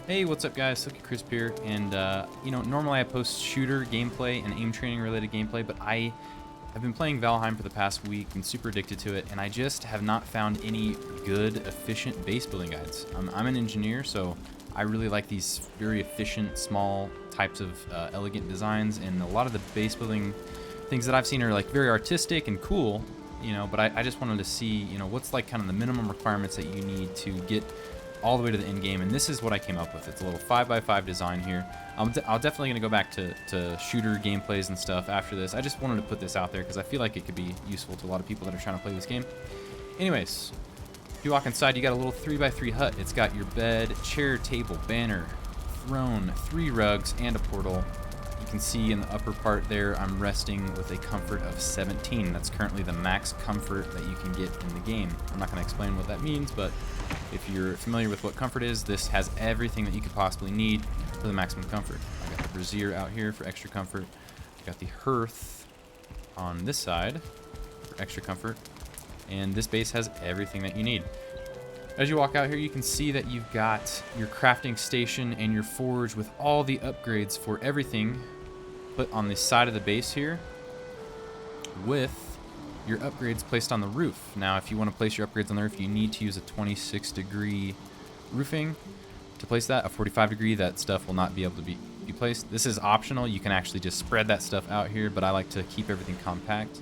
Hey, what's up guys? Silky Crisp here, and normally I post shooter gameplay and aim training related gameplay, but I have been playing Valheim for the past week and super addicted to it, and I just have not found any good, efficient base building guides. I'm an engineer, so I really like these very efficient, small types of elegant designs, and a lot of the base building things that I've seen are like very artistic and cool, but I just wanted to see, what's like kind of the minimum requirements that you need to get all the way to the end game, and this is what I came up with. It's a little 5x5 design here. I'm definitely going to go back to shooter gameplays and stuff after this. I just wanted to put this out there because I feel like it could be useful to a lot of people that are trying to play this game. Anyways, if you walk inside, you got a little 3x3 hut. It's got your bed, chair, table, banner, throne, 3 rugs, and a portal. You can see in the upper part there, I'm resting with a comfort of 17. That's currently the max comfort that you can get in the game. I'm not going to explain what that means, but if you're familiar with what comfort is, this has everything that you could possibly need for the maximum comfort. I got the brazier out here for extra comfort. I got the hearth on this side for extra comfort. And this base has everything that you need. As you walk out here, you can see that you've got your crafting station and your forge with all the upgrades for everything put on the side of the base here, with your upgrades placed on the roof. Now, if you want to place your upgrades on the roof, you need to use a 26-degree roofing to place that. A 45-degree, that stuff will not be able to be placed. This is optional. You can actually just spread that stuff out here, but I like to keep everything compact.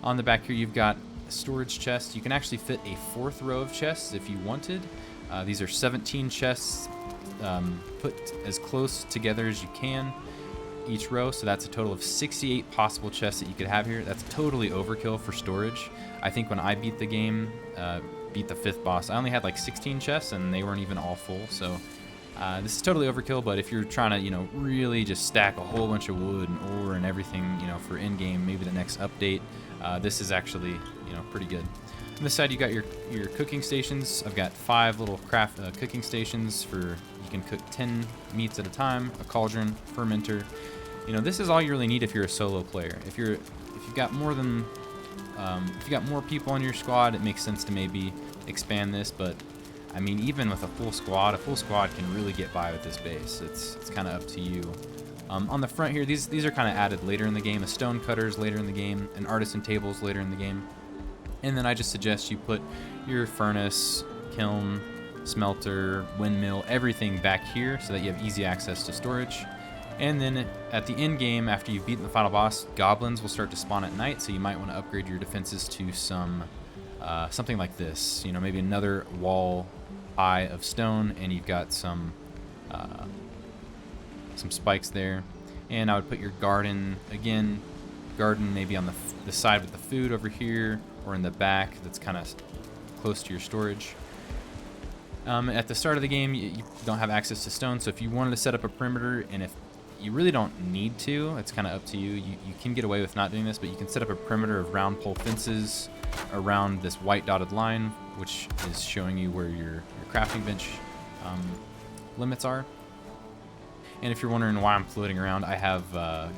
On the back here, you've got a storage chest. You can actually fit a 4th row of chests if you wanted. These are 17 chests put as close together as you can each row, so that's a total of 68 possible chests that you could have here. That's totally overkill for storage. I think when I beat the game, beat the 5th boss, I only had like 16 chests and they weren't even all full, so this is totally overkill. But if you're trying to really just stack a whole bunch of wood and ore and everything for in-game, maybe the next update, this is actually pretty good. On this side, you got your cooking stations. I've got 5 little craft cooking stations for, you can cook 10 meats at a time, a cauldron, fermenter. This is all you really need if you're a solo player. If you've got more than if you got more people on your squad, it makes sense to maybe expand this. But I mean, even with a full squad can really get by with this base. It's kind of up to you. On the front here, these are kind of added later in the game. A stone cutter's later in the game, an artisan table's later in the game. And then I just suggest you put your furnace, kiln, smelter, windmill, everything back here so that you have easy access to storage. And then at the end game, after you've beaten the final boss, goblins will start to spawn at night, so you might want to upgrade your defenses to some something like this. Maybe another wall high of stone, and you've got some spikes there. And I would put your garden maybe on the side with the food over here, or in the back that's kind of close to your storage. At the start of the game, you don't have access to stone, so if you wanted to set up a perimeter, and if you really don't need to, it's kind of up to you. You can get away with not doing this, but you can set up a perimeter of round pole fences around this white dotted line, which is showing you where your crafting bench limits are. And if you're wondering why I'm floating around, I have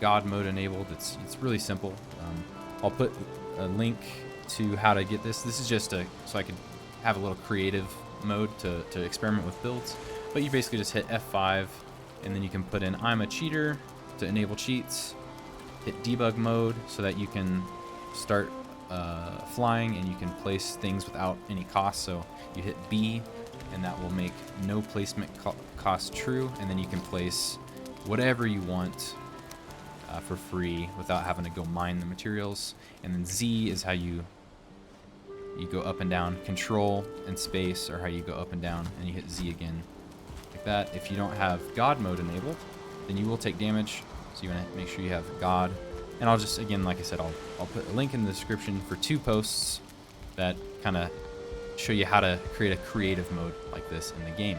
God mode enabled. It's really simple. I'll put a link to how to get this. This is just so I could have a little creative mode to experiment with builds. But you basically just hit F5, and then you can put in I'm a cheater to enable cheats. Hit debug mode so that you can start flying and you can place things without any cost. So you hit B, and that will make no placement cost true, and then you can place whatever you want for free without having to go mine the materials. And then Z is how you go up and down. Control and space are how you go up and down, and you hit Z again like that. If you don't have God mode enabled, then you will take damage, so you want to make sure you have God. And I'll just, again, like I said, I'll put a link in the description for 2 posts that kind of show you how to create a creative mode like this in the game.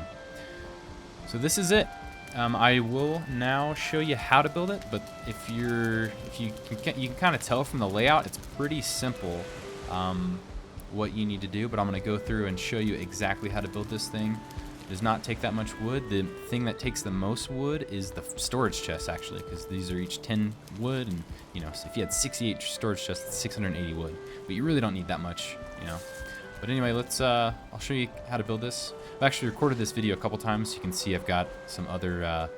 So this is it. I will now show you how to build it, but you can kind of tell from the layout, it's pretty simple what you need to do. But I'm going to go through and show you exactly how to build this thing. It does not take that much wood. The thing that takes the most wood is the storage chests, actually, because these are each 10 wood, and so if you had 68 storage chests, it's 680 wood. But you really don't need that much, But anyway, let's I'll show you how to build this. I've actually recorded this video a couple times, so you can see I've got some other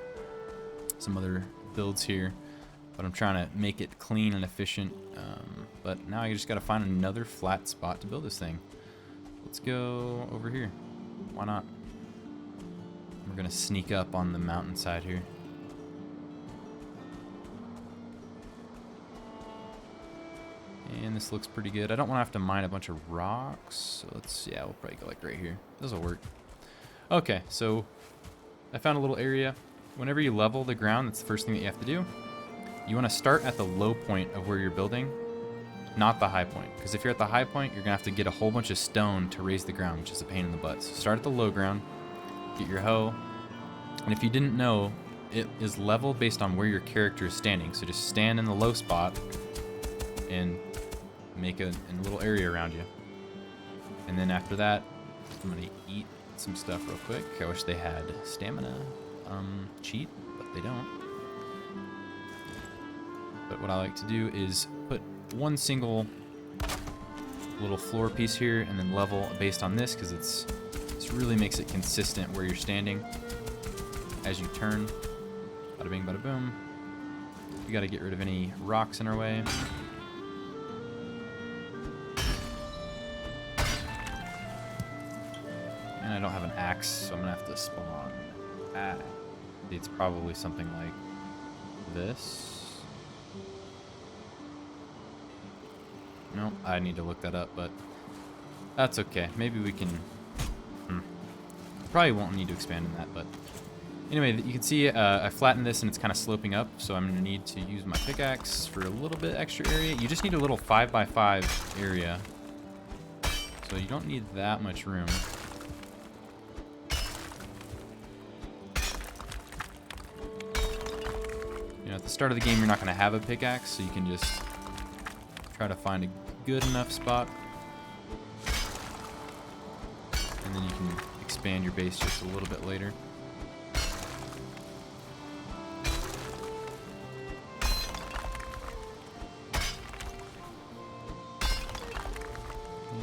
builds here, but I'm trying to make it clean and efficient. But now I just got to find another flat spot to build this thing. Let's go over here. Why not? We're gonna sneak up on the mountainside here. And this looks pretty good. I don't want to have to mine a bunch of rocks, so yeah, we'll probably go like right here. This will work. Okay, so I found a little area. Whenever you level the ground, that's the first thing that you have to do. You want to start at the low point of where you're building, not the high point. Because if you're at the high point, you're going to have to get a whole bunch of stone to raise the ground, which is a pain in the butt. So start at the low ground, get your hoe, and if you didn't know, it is leveled based on where your character is standing. So just stand in the low spot and make a little area around you. And then after that, I'm going to eat some stuff real quick. I wish they had stamina cheat, but they don't. But what I like to do is put one single little floor piece here and then level based on this, because this really makes it consistent where you're standing as you turn. Bada bing, bada boom. We got to get rid of any rocks in our way. And I don't have an axe, so I'm gonna have to spawn. It's probably something like this. No, I need to look that up, but that's okay. Maybe we can. Probably won't need to expand on that, but anyway, you can see I flattened this and it's kind of sloping up, so I'm gonna need to use my pickaxe for a little bit extra area. You just need a little 5x5 area, so you don't need that much room. At the start of the game, you're not going to have a pickaxe, so you can just try to find a good enough spot. And then you can expand your base just a little bit later.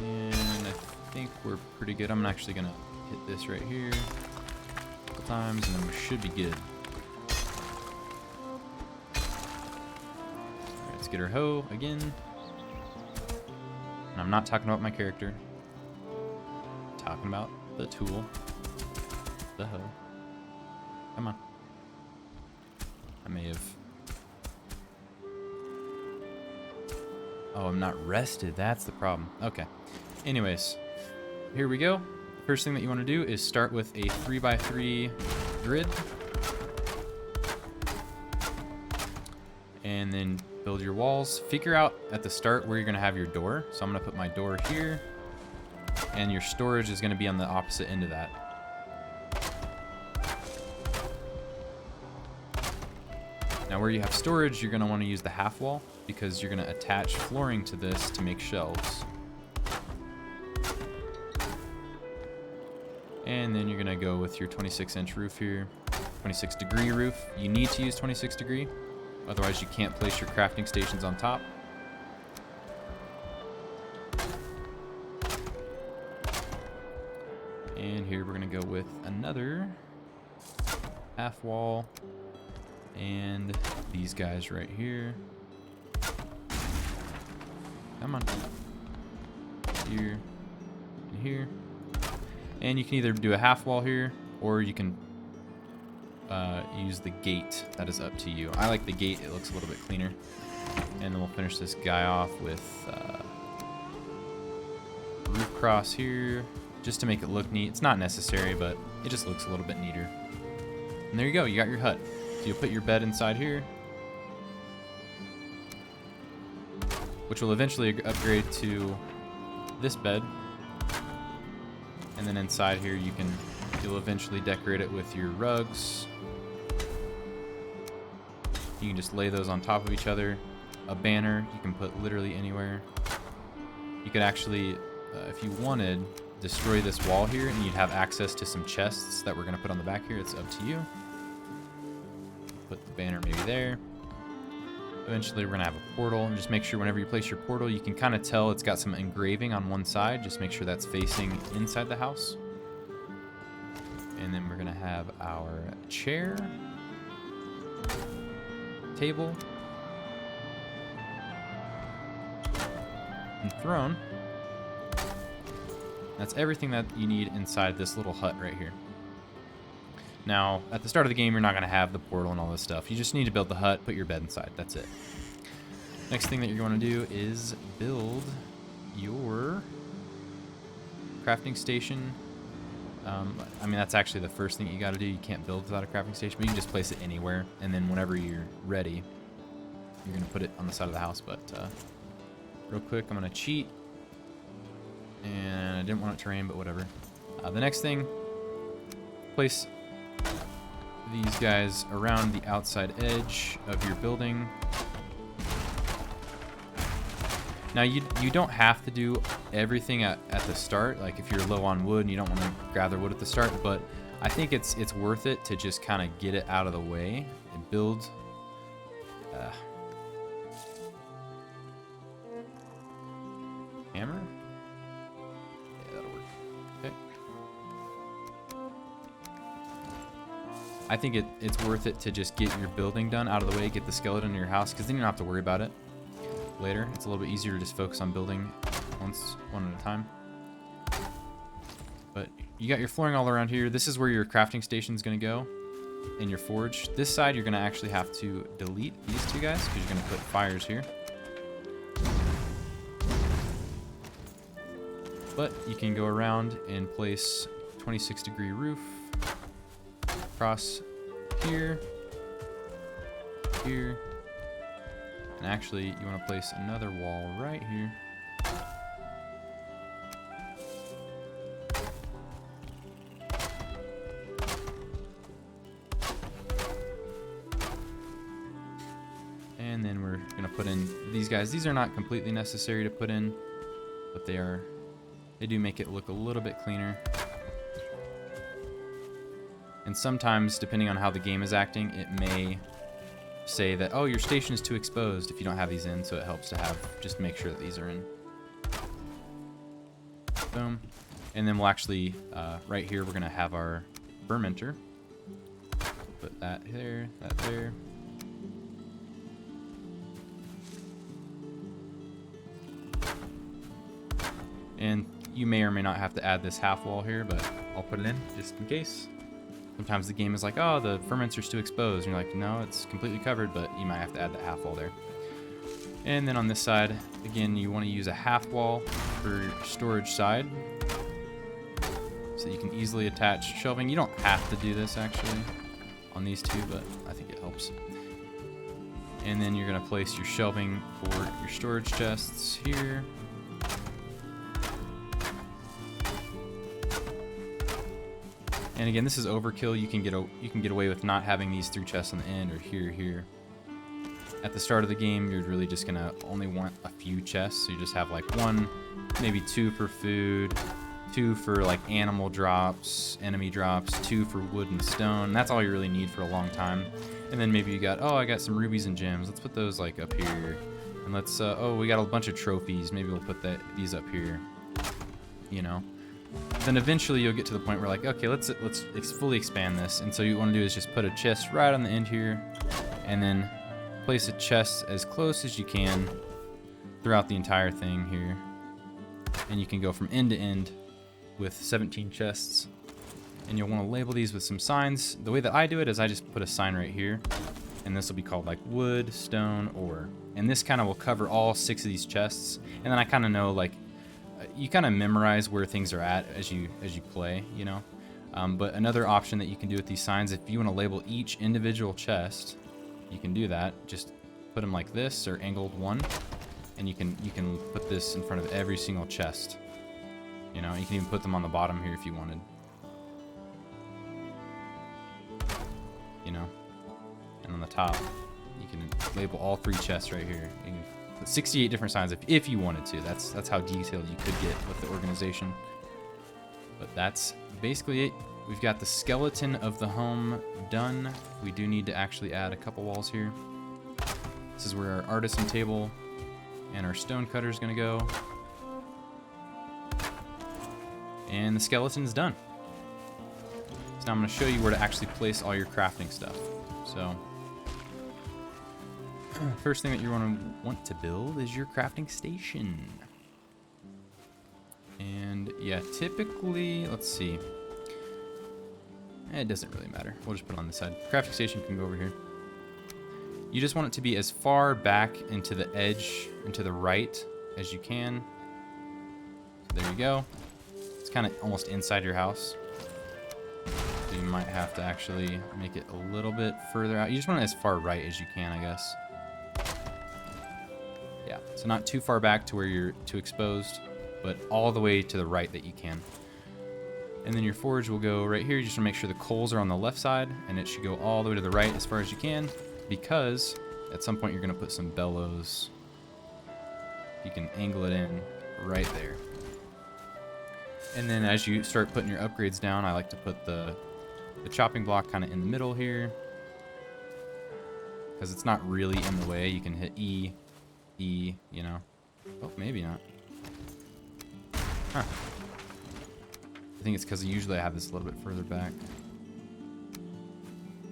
And I think we're pretty good. I'm actually going to hit this right here a couple times, and then we should be good. Get her hoe again. And I'm not talking about my character. I'm talking about the tool. The hoe. Come on. I may have... Oh, I'm not rested. That's the problem. Okay. Anyways, here we go. First thing that you want to do is start with a 3x3 grid. And then build your walls. Figure out at the start where you're going to have your door. So I'm going to put my door here, and your storage is going to be on the opposite end of that. Now where you have storage, you're going to want to use the half wall, because you're going to attach flooring to this to make shelves. And then you're going to go with your 26-inch roof here. 26-degree roof. You need to use 26-degree. Otherwise, you can't place your crafting stations on top. And here we're going to go with another half wall. And these guys right here. Come on. Here and here. And you can either do a half wall here, or you can use the gate. That is up to you. I like the gate. It looks a little bit cleaner. And then we'll finish this guy off with roof cross here, just to make it look neat. It's not necessary, but it just looks a little bit neater. And there you go. You got your hut. So you'll put your bed inside here, which will eventually upgrade to this bed. And then inside here, you'll eventually decorate it with your rugs. You can just lay those on top of each other. A banner you can put literally anywhere. You could actually, if you wanted, destroy this wall here, and you'd have access to some chests that we're going to put on the back here. It's up to you. Put the banner maybe there. Eventually we're gonna have a portal, and just make sure whenever you place your portal, you can kind of tell it's got some engraving on one side. Just make sure that's facing inside the house. And then we're gonna have our chair, table, and throne. That's everything that you need inside this little hut right here. Now, at the start of the game, you're not going to have the portal and all this stuff. You just need to build the hut, put your bed inside. That's it. Next thing that you're going to do is build your crafting station. I mean, that's actually the first thing you got to do. You can't build without a crafting station, but you can just place it anywhere. And then whenever you're ready, you're going to put it on the side of the house. But real quick, I'm going to cheat. And I didn't want it to rain, but whatever. The next thing, place these guys around the outside edge of your building. Now, you don't have to do everything at the start. Like, if you're low on wood and you don't want to gather wood at the start, but I think it's worth it to just kind of get it out of the way and build. Hammer? I think it's worth it to just get your building done out of the way, get the skeleton in your house, because then you don't have to worry about it later. It's a little bit easier to just focus on building one at a time. But you got your flooring all around here. This is where your crafting station is going to go, and your forge. This side, you're going to actually have to delete these two guys, because you're going to put fires here. But you can go around and place 26-degree roof across here, here, and actually you want to place another wall right here. And then we're going to put in these guys. These are not completely necessary to put in, but they do make it look a little bit cleaner. And sometimes, depending on how the game is acting, it may say that, oh, your station is too exposed if you don't have these in, so it helps to have, just make sure that these are in. Boom. And then we'll actually, right here, we're going to have our fermenter. Put that there, that there. And you may or may not have to add this half wall here, but I'll put it in just in case. Sometimes the game is like, oh, the fermenter's too exposed. And you're like, no, it's completely covered, but you might have to add that half wall there. And then on this side, again, you want to use a half wall for your storage side, so you can easily attach shelving. You don't have to do this, actually, on these two, but I think it helps. And then you're going to place your shelving for your storage chests here. And again, this is overkill. You can get away with not having these 3 chests on the end, or here. At the start of the game, you're really just gonna only want a few chests. So you just have like 1, maybe 2 for food, 2 for like animal drops, enemy drops, 2 for wood and stone. That's all you really need for a long time. And then maybe you got, oh, I got some rubies and gems. Let's put those like up here. And let's, oh, we got a bunch of trophies. Maybe we'll put these up here. You know. Then eventually you'll get to the point where like, okay, let's fully expand this. And so you want to do is just put a chest right on the end here, and then place a chest as close as you can throughout the entire thing here. And you can go from end to end with 17 chests. And you'll want to label these with some signs. The way that I do it is I just put a sign right here, and this will be called like wood, stone, ore. And this kind of will cover all 6 of these chests. And then I kind of know, like, you kind of memorize where things are at as you play, you know. But another option that you can do with these signs, if you want to label each individual chest, you can do that. Just put them like this, or angled 1, and you can put this in front of every single chest. You know, you can even put them on the bottom here if you wanted. You know, and on the top, you can label all 3 chests right here. You can put 68 different signs if you wanted to. That's how detailed you could get with the organization. But that's basically it. We've got the skeleton of the home done. We do need to actually add a couple walls here. This is where our artisan table and our stone cutter is going to go. And the skeleton's done. So now I'm going to show you where to actually place all your crafting stuff. So first thing that you're going to want to build is your crafting station. And yeah, typically, let's see. It doesn't really matter. We'll just put it on this side. Crafting station can go over here. You just want it to be as far back into the edge and to the right as you can. So there you go. It's kind of almost inside your house. So you might have to actually make it a little bit further out. You just want it as far right as you can, I guess. Yeah, so not too far back to where you're too exposed, but all the way to the right that you can. And then your forge will go right here. You just want to make sure the coals are on the left side, and it should go all the way to the right as far as you can, because at some point you're going to put some bellows. You can angle it in right there. And then as you start putting your upgrades down, I like to put the chopping block kind of in the middle here, because it's not really in the way. You can hit E, you know. Oh, maybe not. Huh. I think it's because usually I have this a little bit further back.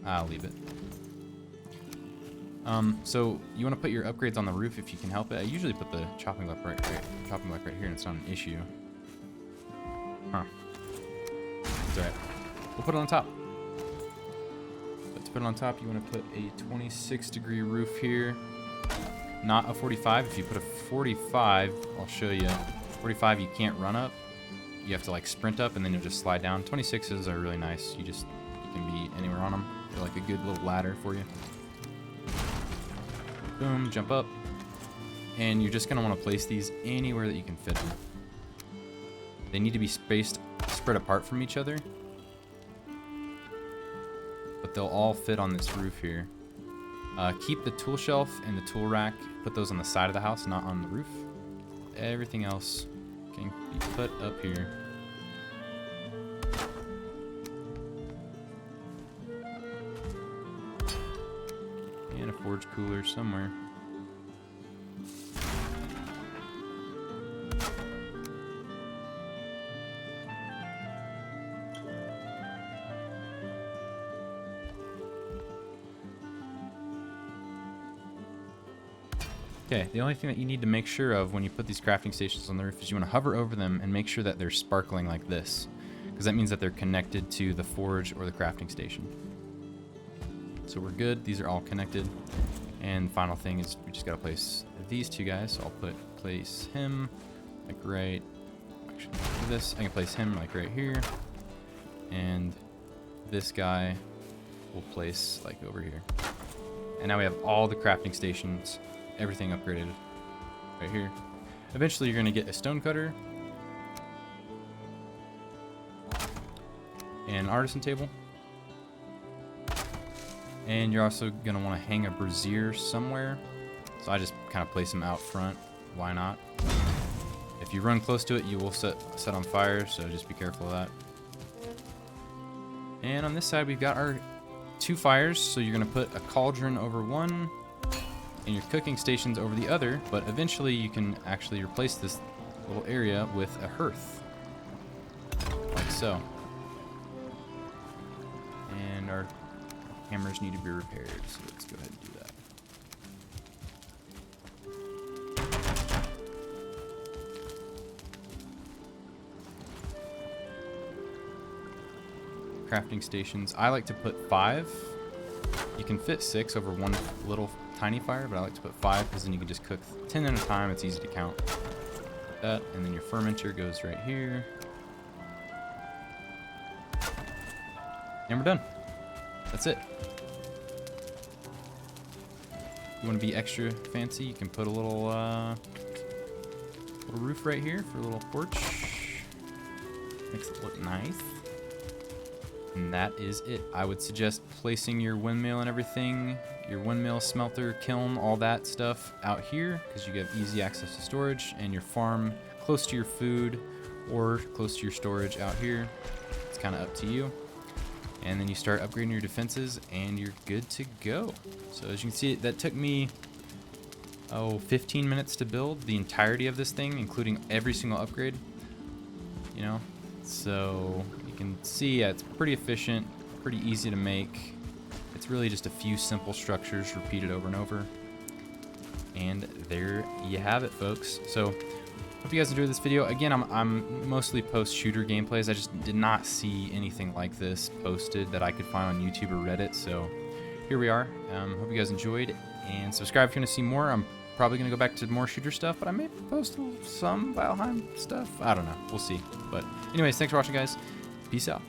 I'll leave it. So you want to put your upgrades on the roof if you can help it. I usually put the chopping block right here, and it's not an issue. Huh. It's alright. We'll put it on top. So to put it on top, you want to put a 26-degree roof here. Not a 45. If you put a 45, I'll show you. 45, you can't run up. You have to like sprint up and then you'll just slide down. 26s are really nice. You can be anywhere on them. They're like a good little ladder for you. Boom, jump up. And you're just gonna want to place these anywhere that you can fit them. They need to be spread apart from each other, but they'll all fit on this roof here. Keep the tool shelf and the tool rack, put those on the side of the house, not on the roof. Everything else can be put up here. And a forge cooler somewhere. Okay, the only thing that you need to make sure of when you put these crafting stations on the roof is you want to hover over them and make sure that they're sparkling like this, because that means that they're connected to the forge or the crafting station. So we're good. These are all connected. And final thing is we just got to place these two guys. So I'll place him like right, actually this, I can place him like right here. And this guy we'll place like over here. And now we have all the crafting stations, everything upgraded right here. Eventually you're going to get a stone cutter and an artisan table. And you're also going to want to hang a brazier somewhere. So I just kind of place them out front. Why not? If you run close to it, you will set on fire, so just be careful of that. And on this side, we've got our 2 fires. So you're going to put a cauldron over one and your cooking stations over the other, but eventually you can actually replace this little area with a hearth, like so. And our hammers need to be repaired, so let's go ahead and do that. Crafting stations, I like to put 5. You can fit 6 over one little tiny fire, but I like to put 5 because then you can just cook 10 at a time. It's easy to count. Like that, and then your fermenter goes right here. And we're done. That's it. You want to be extra fancy, you can put a little roof right here for a little porch. Makes it look nice. And that is it. I would suggest placing your windmill and everything, your windmill, smelter, kiln, all that stuff out here, because you have easy access to storage, and your farm close to your food or close to your storage out here. It's kind of up to you. And then you start upgrading your defenses and you're good to go. So as you can see, that took me 15 minutes to build the entirety of this thing, including every single upgrade. You know, so you can see, yeah, it's pretty efficient, pretty easy to make. It's really just a few simple structures repeated over and over. And there you have it, folks. So hope you guys enjoyed this video. Again, I'm mostly post shooter gameplays. I just did not see anything like this posted that I could find on YouTube or Reddit. So here we are. Hope you guys enjoyed, and subscribe if you want to see more. I'm probably going to go back to more shooter stuff, but I may post some Valheim stuff. I don't know. We'll see. But anyways, thanks for watching, guys. Peace out.